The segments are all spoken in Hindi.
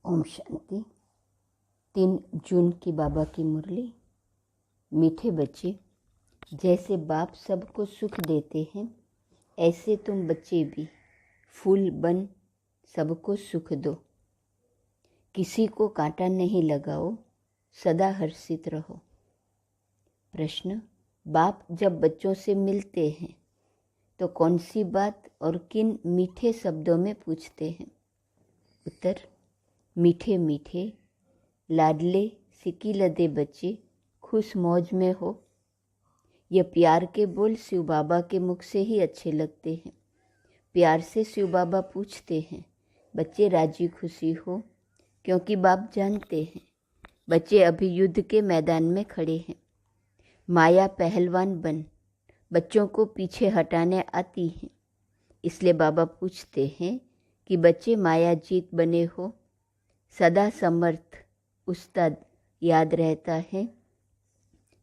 ओम शांति। 3 जून की बाबा की मुरली। मीठे बच्चे, जैसे बाप सबको सुख देते हैं ऐसे तुम बच्चे भी फूल बन सबको सुख दो। किसी को कांटा नहीं लगाओ, सदा हर्षित रहो। प्रश्न: बाप जब बच्चों से मिलते हैं तो कौन सी बात और किन मीठे शब्दों में पूछते हैं? उत्तर: मीठे मीठे लाडले सिकी लदे बच्चे खुश मौज में हो। यह प्यार के बोल शिव बाबा के मुख से ही अच्छे लगते हैं। प्यार से शिव बाबा पूछते हैं, बच्चे राजी खुशी हो, क्योंकि बाप जानते हैं बच्चे अभी युद्ध के मैदान में खड़े हैं। माया पहलवान बन बच्चों को पीछे हटाने आती है, इसलिए बाबा पूछते हैं कि बच्चे माया जीत बने हो। सदा समर्थ उस्ताद याद रहता है,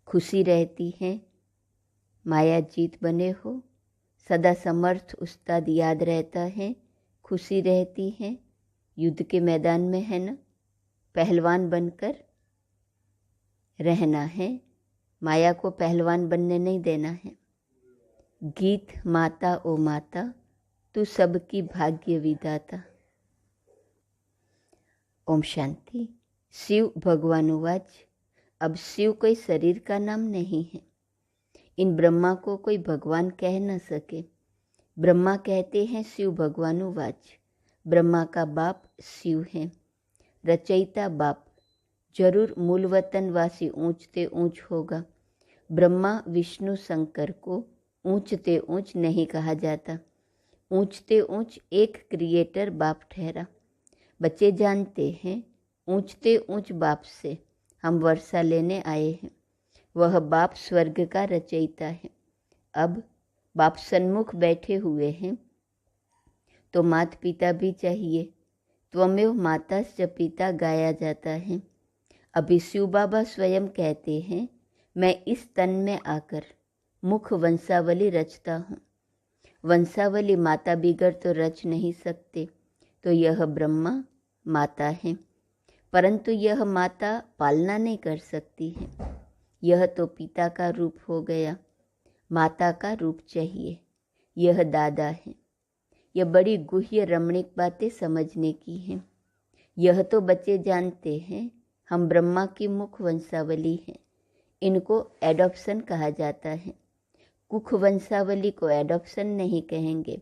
खुशी रहती है। माया जीत बने हो, सदा समर्थ उस्ताद याद रहता है, खुशी रहती है। युद्ध के मैदान में है ना, पहलवान बनकर रहना है। माया को पहलवान बनने नहीं देना है। गीत माता ओ माता, तू सबकी भाग्य विधाता। ओम शांति। शिव भगवानुवाच। अब शिव कोई शरीर का नाम नहीं है। इन ब्रह्मा को कोई भगवान कह न सके। ब्रह्मा कहते हैं शिव भगवानुवाच। ब्रह्मा का बाप शिव है, रचयिता बाप। जरूर मूल वतन वासी ऊंचते ऊंच होगा। ब्रह्मा विष्णु शंकर को ऊंचते ऊंच नहीं कहा जाता। ऊंचते ऊंच एक क्रिएटर बाप ठहरा। बच्चे जानते हैं ऊंचते ऊंच बाप से हम वर्षा लेने आए हैं। वह बाप स्वर्ग का रचयिता है। अब बाप सन्मुख बैठे हुए हैं तो माता पिता भी चाहिए। त्वमेव माता च पिता गाया जाता है। अभी शिव बाबा स्वयं कहते हैं, मैं इस तन में आकर मुख वंशावली रचता हूँ। वंशावली माता बिगड़ तो रच नहीं सकते, तो यह ब्रह्मा माता है, परंतु यह माता पालना नहीं कर सकती है। यह तो पिता का रूप हो गया, माता का रूप चाहिए। यह दादा है। यह बड़ी गुह्य रमणीक बातें समझने की हैं। यह तो बच्चे जानते हैं हम ब्रह्मा की मुख वंशावली हैं। इनको एडॉप्शन कहा जाता है। कुख वंशावली को एडॉप्शन नहीं कहेंगे।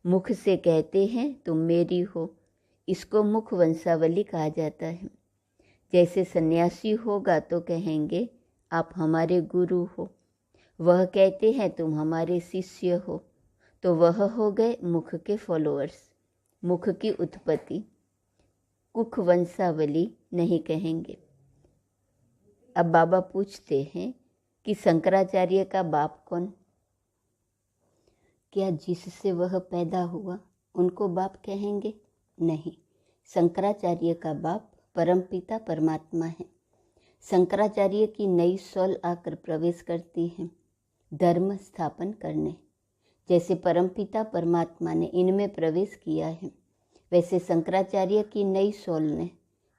मुख से कहते हैं तुम मेरी हो, इसको मुख वंशावली कहा जाता है। जैसे सन्यासी होगा तो कहेंगे आप हमारे गुरु हो। वह कहते हैं तुम हमारे शिष्य हो, तो वह हो गए मुख के फॉलोअर्स। मुख की उत्पत्ति कुख वंशावली नहीं कहेंगे। अब बाबा पूछते हैं कि शंकराचार्य का बाप कौन? क्या जिससे वह पैदा हुआ उनको बाप कहेंगे? नहीं, शंकराचार्य का बाप परमपिता परमात्मा है। शंकराचार्य की नई सोल आकर प्रवेश करती है धर्म स्थापन करने। जैसे परमपिता परमात्मा ने इनमें प्रवेश किया है, वैसे शंकराचार्य की नई सोल ने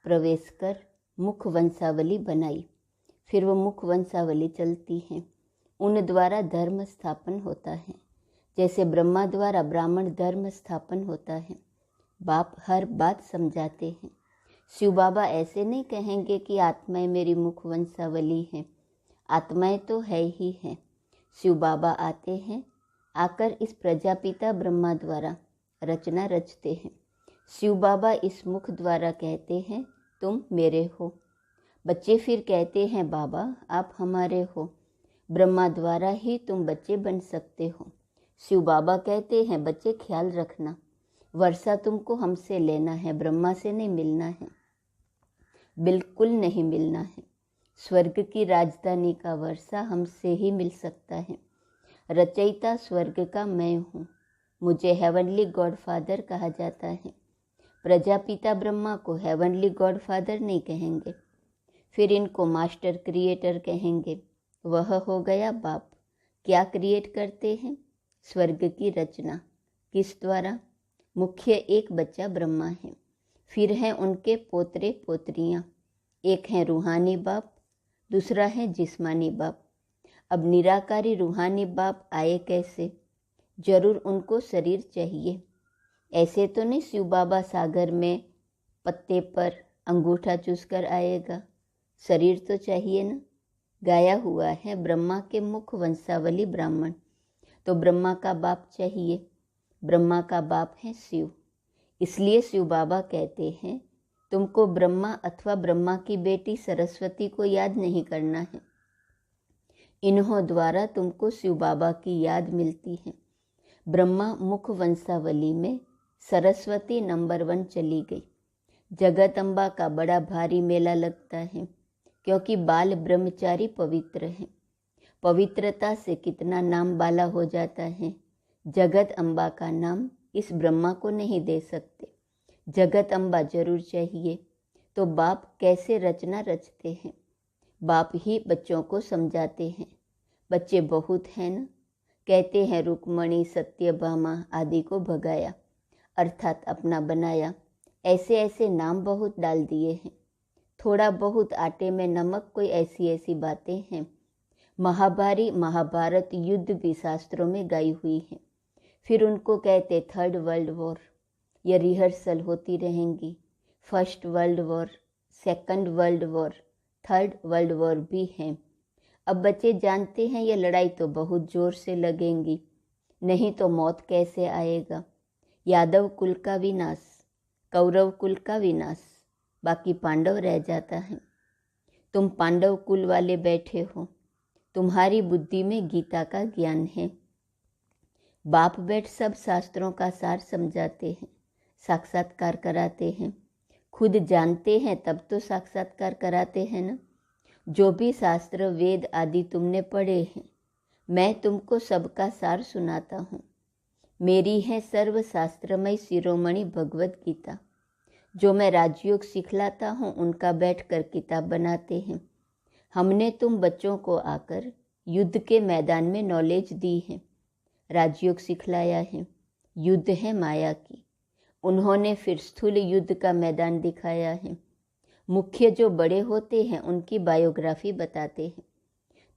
प्रवेश कर मुख वंशावली बनाई। फिर वो मुख वंशावली चलती है, उन द्वारा धर्म स्थापन होता है। जैसे ब्रह्मा द्वारा ब्राह्मण धर्म स्थापन होता है। बाप हर बात समझाते हैं। शिव बाबा ऐसे नहीं कहेंगे कि आत्माएं मेरी मुख वंशावली हैं। आत्माएं तो है ही हैं। शिव बाबा आते हैं, आकर इस प्रजापिता ब्रह्मा द्वारा रचना रचते हैं। शिव बाबा इस मुख द्वारा कहते हैं तुम मेरे हो। बच्चे फिर कहते हैं बाबा आप हमारे हो। ब्रह्मा द्वारा ही तुम बच्चे बन सकते हो। शिव बाबा कहते हैं बच्चे ख्याल रखना, वर्षा तुमको हमसे लेना है, ब्रह्मा से नहीं मिलना है, बिल्कुल नहीं मिलना है। स्वर्ग की राजधानी का वर्षा हमसे ही मिल सकता है। रचयिता स्वर्ग का मैं हूँ। मुझे हेवनली गॉड फादर कहा जाता है। प्रजापिता ब्रह्मा को हेवनली गॉड फादर नहीं कहेंगे, फिर इनको मास्टर क्रिएटर कहेंगे। वह हो गया बाप। क्या क्रिएट करते हैं? स्वर्ग की रचना। किस द्वारा? मुख्य एक बच्चा ब्रह्मा है, फिर हैं उनके पोतरे पोतरियाँ। एक हैं रूहानी बाप, दूसरा है जिस्मानी बाप। अब निराकारी रूहानी बाप आए कैसे? जरूर उनको शरीर चाहिए। ऐसे तो नहीं शिव बाबा सागर में पत्ते पर अंगूठा चूसकर आएगा, शरीर तो चाहिए ना। गाया हुआ है ब्रह्मा के मुख वंशावली ब्राह्मण, तो ब्रह्मा का बाप चाहिए। ब्रह्मा का बाप है शिव। इसलिए शिव बाबा कहते हैं तुमको ब्रह्मा अथवा ब्रह्मा की बेटी सरस्वती को याद नहीं करना है। इन्हों द्वारा तुमको शिव बाबा की याद मिलती है। ब्रह्मा मुख वंशावली में सरस्वती नंबर 1 चली गई। जगत अम्बा का बड़ा भारी मेला लगता है, क्योंकि बाल ब्रह्मचारी पवित्र हैं। पवित्रता से कितना नाम बाला हो जाता है। जगत अम्बा का नाम इस ब्रह्मा को नहीं दे सकते। जगत अम्बा जरूर चाहिए। तो बाप कैसे रचना रचते हैं? बाप ही बच्चों को समझाते हैं। बच्चे बहुत हैं ना। कहते हैं रुक्मणी सत्यभामा आदि को भगाया, अर्थात अपना बनाया। ऐसे ऐसे नाम बहुत डाल दिए हैं। थोड़ा बहुत आटे में नमक, कोई ऐसी ऐसी बातें हैं। महाभारी महाभारत युद्ध भी शास्त्रों में गाई हुई है। फिर उनको कहते 3rd वर्ल्ड वॉर। ये रिहर्सल होती रहेंगी। 1st world war, 2nd world war, 3rd world war भी हैं। अब बच्चे जानते हैं ये लड़ाई तो बहुत जोर से लगेंगी, नहीं तो मौत कैसे आएगा। यादव कुल का विनाश, कौरव कुल का विनाश, बाकी पांडव रह जाता है। तुम पांडव कुल वाले बैठे हो, तुम्हारी बुद्धि में गीता का ज्ञान है। बाप बैठ सब शास्त्रों का सार समझाते हैं, साक्षात्कार कराते हैं। खुद जानते हैं तब तो साक्षात्कार कराते हैं ना। जो भी शास्त्र वेद आदि तुमने पढ़े हैं, मैं तुमको सबका सार सुनाता हूँ। मेरी है सर्वशास्त्रमय शिरोमणि भगवत गीता। जो मैं राजयोग सिखलाता हूँ उनका बैठकर किताब बनाते हैं। हमने तुम बच्चों को आकर युद्ध के मैदान में नॉलेज दी है, राजयोग सिखलाया है। युद्ध है माया की, उन्होंने फिर स्थूल युद्ध का मैदान दिखाया है। मुख्य जो बड़े होते हैं उनकी बायोग्राफी बताते हैं।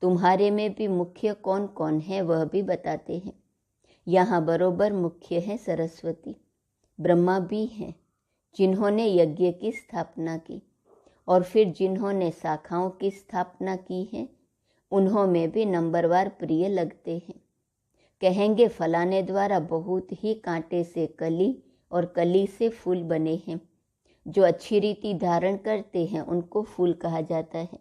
तुम्हारे में भी मुख्य कौन कौन है वह भी बताते हैं। यहाँ बरोबर मुख्य है सरस्वती। ब्रह्मा भी हैं, जिन्होंने यज्ञ की स्थापना की, और फिर जिन्होंने शाखाओं की स्थापना की है, उन्हों में भी नंबरवार प्रिय लगते हैं। कहेंगे फलाने द्वारा बहुत ही कांटे से कली और कली से फूल बने हैं। जो अच्छी रीति धारण करते हैं उनको फूल कहा जाता है।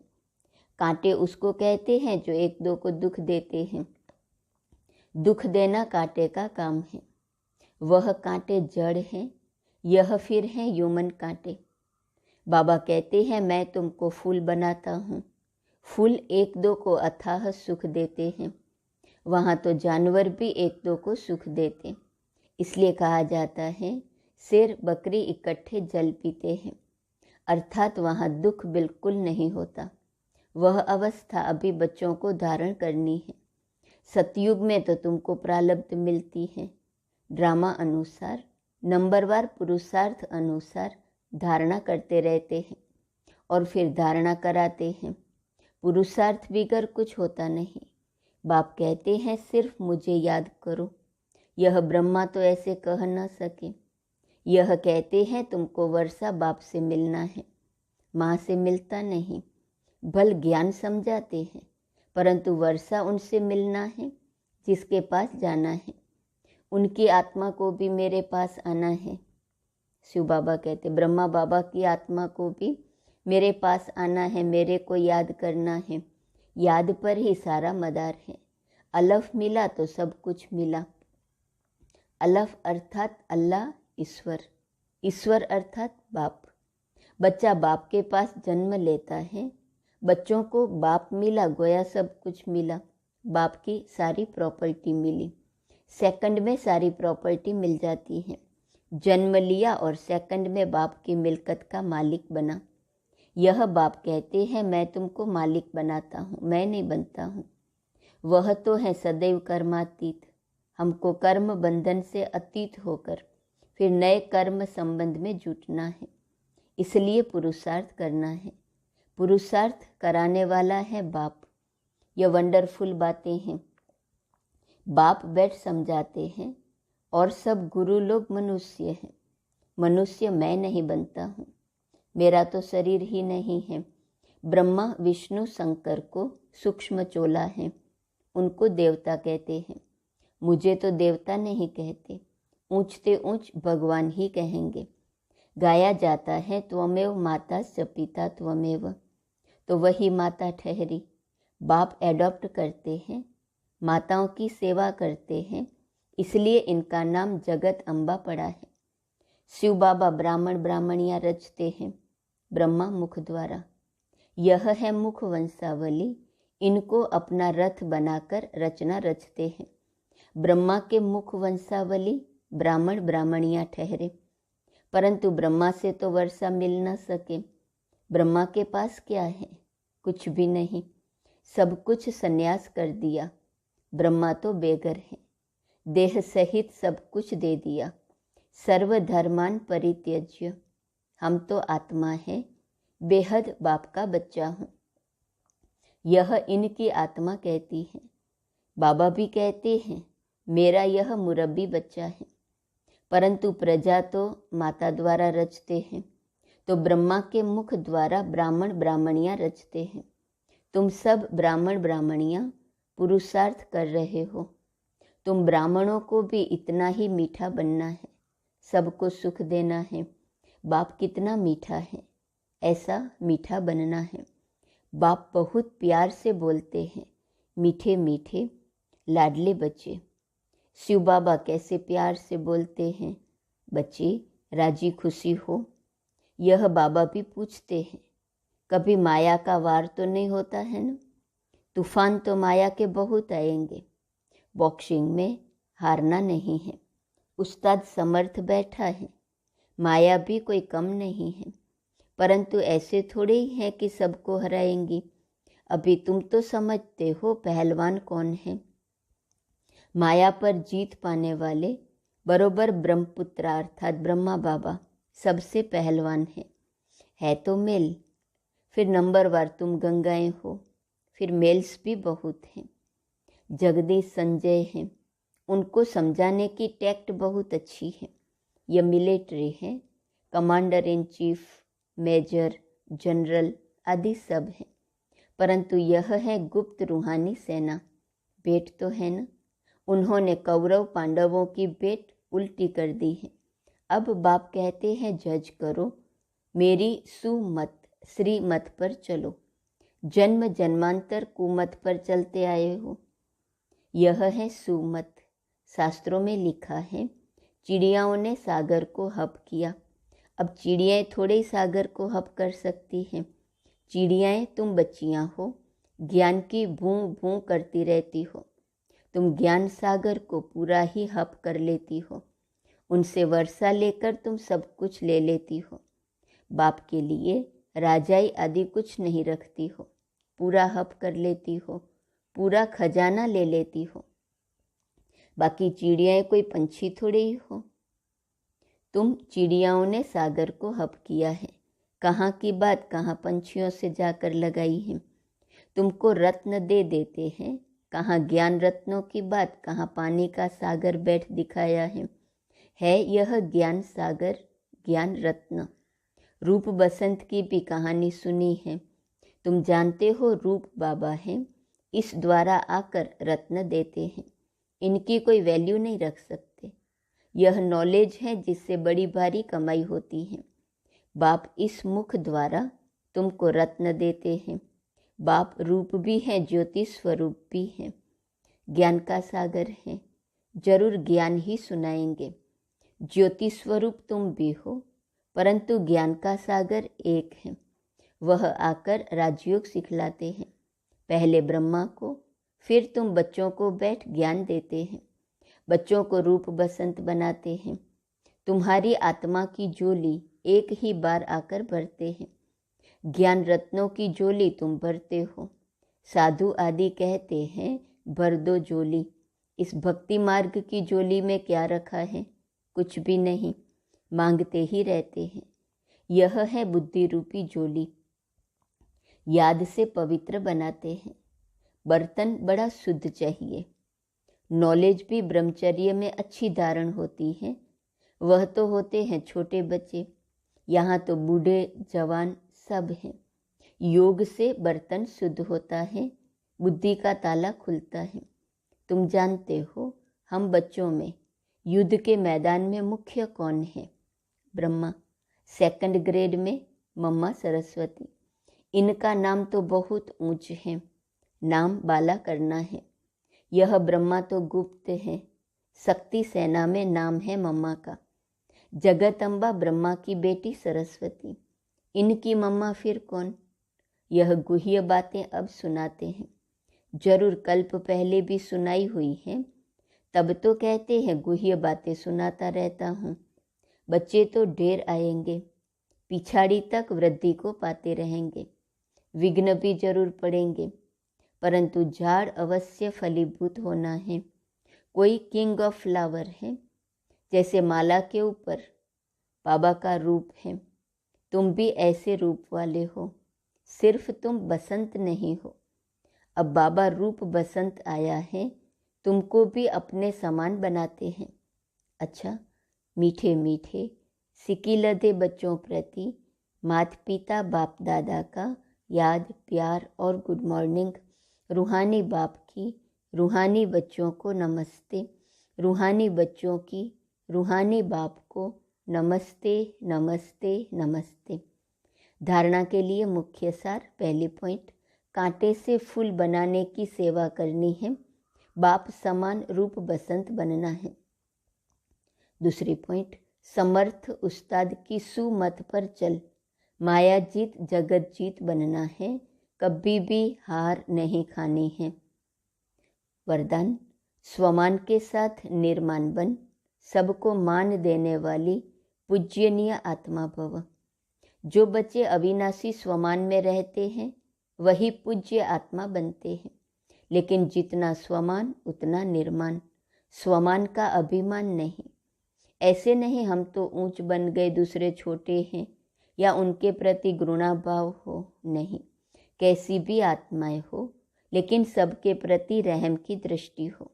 कांटे उसको कहते हैं जो एक दो को दुख देते हैं। दुख देना कांटे का काम है। वह कांटे जड़ हैं, यह फिर हैं ह्यूमन कांटे। बाबा कहते हैं मैं तुमको फूल बनाता हूँ। फूल एक दो को अथाह सुख देते हैं, वहाँ तो जानवर भी एक दो को सुख देते। इसलिए कहा जाता है शेर बकरी इकट्ठे जल पीते हैं, अर्थात वहाँ दुख बिल्कुल नहीं होता। वह अवस्था अभी बच्चों को धारण करनी है। सतयुग में तो तुमको प्रारब्ध मिलती है। ड्रामा अनुसार नंबरवार पुरुषार्थ अनुसार धारणा करते रहते हैं और फिर धारणा कराते हैं। पुरुषार्थ बिगर कुछ होता नहीं। बाप कहते हैं सिर्फ मुझे याद करो। यह ब्रह्मा तो ऐसे कह न सके। यह कहते हैं तुमको वर्षा बाप से मिलना है, माँ से मिलता नहीं। भल ज्ञान समझाते हैं, परंतु वर्षा उनसे मिलना है जिसके पास जाना है। उनकी आत्मा को भी मेरे पास आना है। शिव बाबा कहते ब्रह्मा बाबा की आत्मा को भी मेरे पास आना है, मेरे को याद करना है। याद पर ही सारा मदार है। अलफ मिला तो सब कुछ मिला। अलफ अर्थात अल्लाह, ईश्वर। ईश्वर अर्थात बाप। बच्चा बाप के पास जन्म लेता है। बच्चों को बाप मिला, गोया सब कुछ मिला। बाप की सारी प्रॉपर्टी मिली। सेकंड में सारी प्रॉपर्टी मिल जाती है। जन्म लिया और सेकंड में बाप की मिल्कत का मालिक बना। यह बाप कहते हैं मैं तुमको मालिक बनाता हूँ, मैं नहीं बनता हूँ। वह तो है सदैव कर्मातीत। हमको कर्म बंधन से अतीत होकर फिर नए कर्म संबंध में जुटना है। इसलिए पुरुषार्थ करना है। पुरुषार्थ कराने वाला है बाप। यह वंडरफुल बातें हैं। बाप बैठ समझाते हैं और सब गुरु लोग मनुष्य हैं। मनुष्य मैं नहीं बनता हूँ, मेरा तो शरीर ही नहीं है। ब्रह्मा विष्णु शंकर को सूक्ष्म चोला है, उनको देवता कहते हैं। मुझे तो देवता नहीं कहते, ऊंचते ऊंच भगवान ही कहेंगे। गाया जाता है त्वमेव माता च पिता त्वमेव, तो वही माता ठहरी। बाप एडॉप्ट करते हैं, माताओं की सेवा करते हैं, इसलिए इनका नाम जगत अम्बा पड़ा है। शिव बाबा ब्राह्मण ब्राह्मणियाँ रचते हैं ब्रह्मा मुख द्वारा। यह है मुख वंशावली, इनको अपना रथ बनाकर रचना रचते हैं। ब्रह्मा के मुख वंशावली ब्राह्मण ब्राह्मणियाँ ठहरे, परंतु ब्रह्मा से तो वर्षा मिल न सके। ब्रह्मा के पास क्या है? कुछ भी नहीं, सब कुछ संन्यास कर दिया। ब्रह्मा तो बेघर है, देह सहित सब कुछ दे दिया। सर्वधर्मान परित्यज्य, हम तो आत्मा है, बेहद बाप का बच्चा हूँ। यह इनकी आत्मा कहती है। बाबा भी कहते हैं मेरा यह मुरब्बी बच्चा है, परंतु प्रजा तो माता द्वारा रचते हैं, तो ब्रह्मा के मुख द्वारा ब्राह्मण ब्राह्मणियाँ रचते हैं। तुम सब ब्राह्मण ब्राह्मणियाँ पुरुषार्थ कर रहे हो। तुम ब्राह्मणों को भी इतना ही मीठा बनना है, सबको सुख देना है। बाप कितना मीठा है, ऐसा मीठा बनना है। बाप बहुत प्यार से बोलते हैं, मीठे मीठे लाडले बच्चे। शिव बाबा कैसे प्यार से बोलते हैं, बच्चे राजी खुशी हो। यह बाबा भी पूछते हैं, कभी माया का वार तो नहीं होता है ना? तूफान तो माया के बहुत आएंगे। बॉक्सिंग में हारना नहीं है। उस्ताद समर्थ बैठा है, माया भी कोई कम नहीं है, परंतु ऐसे थोड़े ही है कि सबको हराएंगी। अभी तुम तो समझते हो पहलवान कौन है। माया पर जीत पाने वाले बरोबर ब्रह्मपुत्र अर्थात ब्रह्मा बाबा सबसे पहलवान है तो मेल। फिर नंबरवार तुम गंगाएं हो, फिर मेल्स भी बहुत हैं। जगदीश संजय हैं, उनको समझाने की टैक्ट बहुत अच्छी है। यह मिलिट्री है, commander in chief, major, general आदि सब हैं, परंतु यह है गुप्त रूहानी सेना। भेंट तो है ना, उन्होंने कौरव पांडवों की भेंट उल्टी कर दी है। अब बाप कहते हैं जज करो, मेरी सुमत श्रीमत पर चलो। जन्म जन्मांतर कुमत पर चलते आए हो। यह है सुमत। शास्त्रों में लिखा है चिड़ियाओं ने सागर को हप किया। अब चिड़ियाएँ थोड़े ही सागर को हप कर सकती हैं। चिड़ियाएँ तुम बच्चियाँ हो, ज्ञान की भूं भूं करती रहती हो। तुम ज्ञान सागर को पूरा ही हप कर लेती हो। उनसे वर्षा लेकर तुम सब कुछ ले लेती हो। बाप के लिए राजाई आदि कुछ नहीं रखती हो, पूरा हप कर लेती हो, पूरा खजाना ले लेती हो। बाकी चिड़ियाएँ कोई पंछी थोड़े ही हो। तुम चिड़ियाओं ने सागर को हप किया है। कहाँ की बात कहाँ पंछियों से जाकर लगाई है। तुमको रत्न दे देते हैं, कहाँ ज्ञान रत्नों की बात कहाँ पानी का सागर बैठ दिखाया है यह ज्ञान सागर ज्ञान रत्न। रूप बसंत की भी कहानी सुनी है। तुम जानते हो रूप बाबा हैं, इस द्वारा आकर रत्न देते हैं। इनकी कोई वैल्यू नहीं रख सकते। यह नॉलेज है जिससे बड़ी भारी कमाई होती है। बाप इस मुख द्वारा तुमको रत्न देते हैं। बाप रूप भी है, ज्योति स्वरूप भी है, ज्ञान का सागर है। जरूर ज्ञान ही सुनाएंगे। ज्योति स्वरूप तुम भी हो, परंतु ज्ञान का सागर एक है। वह आकर राजयोग सिखलाते हैं। पहले ब्रह्मा को, फिर तुम बच्चों को बैठ ज्ञान देते हैं। बच्चों को रूप बसंत बनाते हैं। तुम्हारी आत्मा की झोली एक ही बार आकर भरते हैं। ज्ञान रत्नों की झोली तुम भरते हो। साधु आदि कहते हैं भर दो झोली। इस भक्ति मार्ग की झोली में क्या रखा है? कुछ भी नहीं, मांगते ही रहते हैं। यह है बुद्धि रूपी झोली। याद से पवित्र बनाते हैं। बर्तन बड़ा शुद्ध चाहिए। नॉलेज भी ब्रह्मचर्य में अच्छी धारण होती है। वह तो होते हैं छोटे बच्चे, यहाँ तो बूढ़े जवान सब हैं। योग से बर्तन शुद्ध होता है, बुद्धि का ताला खुलता है। तुम जानते हो हम बच्चों में युद्ध के मैदान में मुख्य कौन है? ब्रह्मा। सेकंड ग्रेड में मम्मा सरस्वती। इनका नाम तो बहुत ऊंच है, नाम बाला करना है। यह ब्रह्मा तो गुप्त है। शक्ति सेना में नाम है मम्मा का। जगदम्बा ब्रह्मा की बेटी सरस्वती। इनकी मम्मा फिर कौन? यह गुह्य बातें अब सुनाते हैं। जरूर कल्प पहले भी सुनाई हुई है, तब तो कहते हैं गुह्य बातें सुनाता रहता हूँ। बच्चे तो ढेर आएंगे, पिछाड़ी तक वृद्धि को पाते रहेंगे। विघ्न भी जरूर पड़ेंगे, परंतु झाड़ अवश्य फलीभूत होना है। कोई किंग ऑफ फ्लावर है, जैसे माला के ऊपर बाबा का रूप है। तुम भी ऐसे रूप वाले हो, सिर्फ तुम बसंत नहीं हो। अब बाबा रूप बसंत आया है, तुमको भी अपने समान बनाते हैं। अच्छा, मीठे मीठे सिकिलधे बच्चों प्रति माता पिता बाप दादा का याद प्यार और गुड मॉर्निंग। रूहानी बाप की रूहानी बच्चों को नमस्ते। रूहानी बच्चों की रूहानी बाप को नमस्ते नमस्ते नमस्ते। धारणा के लिए मुख्य सार। पहली पॉइंट, कांटे से फूल बनाने की सेवा करनी है, बाप समान रूप बसंत बनना है। दूसरी पॉइंट, समर्थ उस्ताद की सुमत पर चल, माया जीत जगत जीत बनना है, कभी भी हार नहीं खानी है। वरदान, स्वमान के साथ निर्माण बन, सबको मान देने वाली पूज्यनीय आत्मा भव। जो बच्चे अविनाशी स्वमान में रहते हैं वही पूज्य आत्मा बनते हैं। लेकिन जितना स्वमान उतना निर्माण, स्वमान का अभिमान नहीं। ऐसे नहीं हम तो ऊंच बन गए दूसरे छोटे हैं या उनके प्रति घृणाभाव हो, नहीं। कैसी भी आत्माएं हो, लेकिन सबके प्रति रहम की दृष्टि हो,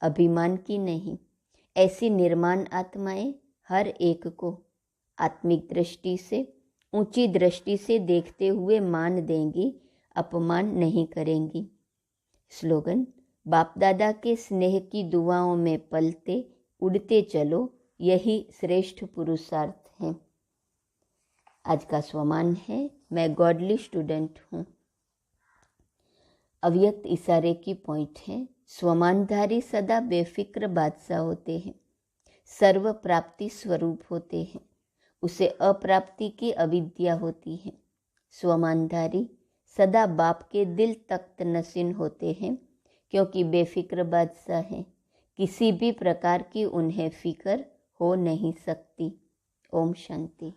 अभिमान की नहीं। ऐसी निर्माण आत्माएं हर एक को आत्मिक दृष्टि से, ऊंची दृष्टि से देखते हुए मान देंगी, अपमान नहीं करेंगी। स्लोगन, बाप दादा के स्नेह की दुआओं में पलते उड़ते चलो, यही श्रेष्ठ पुरुषार्थ है। आज का स्वमान है, मैं गॉडली स्टूडेंट हूँ। अव्यक्त इशारे की पॉइंट है, स्वमानधारी सदा बेफिक्र बादशाह होते हैं, सर्व प्राप्ति स्वरूप होते हैं, उसे अप्राप्ति की अविद्या होती है। स्वमानधारी सदा बाप के दिल तख्त नशीन होते हैं, क्योंकि बेफिक्र बादशाह हैं, किसी भी प्रकार की उन्हें फिक्र हो नहीं सकती। ओम शांति।